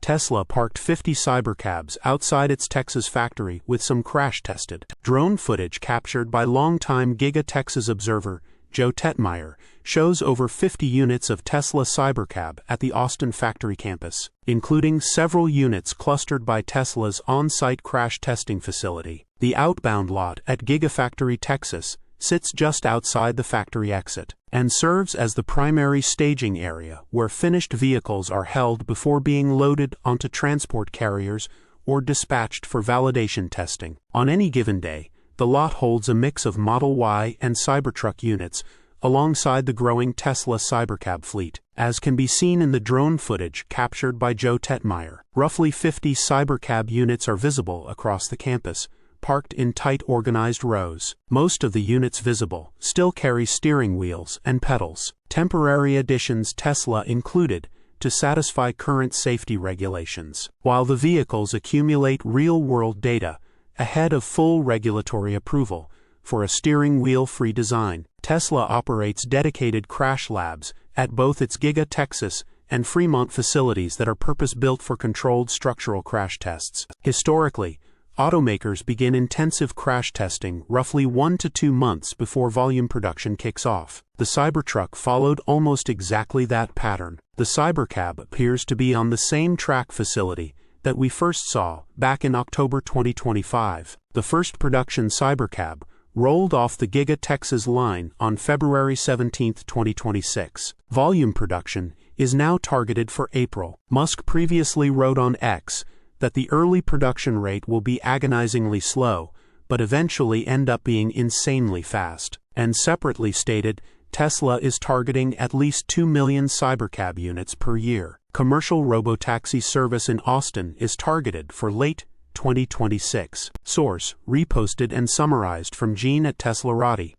Tesla parked 50 Cybercabs outside its Texas factory with some crash-tested. Drone footage captured by longtime Giga Texas observer Joe Tegtmeyer shows over 50 units of Tesla Cybercab at the Austin factory campus, including several units clustered by Tesla's on-site crash testing facility. The outbound lot at Gigafactory Texas sits just outside the factory exit and serves as the primary staging area where finished vehicles are held before being loaded onto transport carriers or dispatched for validation testing. On any given day, the lot holds a mix of Model Y and Cybertruck units alongside the growing Tesla Cybercab fleet, as can be seen in the drone footage captured by Joe Tegtmeyer. Roughly 50 Cybercab units are visible across the campus, parked in tight organized rows. Most of the units visible still carry steering wheels and pedals, temporary additions Tesla included to satisfy current safety regulations, while the vehicles accumulate real-world data ahead of full regulatory approval for a steering wheel-free design. Tesla operates dedicated crash labs at both its Giga Texas and Fremont facilities that are purpose-built for controlled structural crash tests. Historically, automakers begin intensive crash testing roughly 1 to 2 months before volume production kicks off. The Cybertruck followed almost exactly that pattern. The Cybercab appears to be on the same track facility that we first saw back in October 2025. The first production Cybercab rolled off the Giga Texas line on February 17, 2026. Volume production is now targeted for April. Musk previously wrote on X that the early production rate will be agonizingly slow, but eventually end up being insanely fast, and separately stated Tesla is targeting at least 2 million Cybercab units per year. Commercial robotaxi service in Austin is targeted for late 2026. Source: reposted and summarized from Gene at teslarati.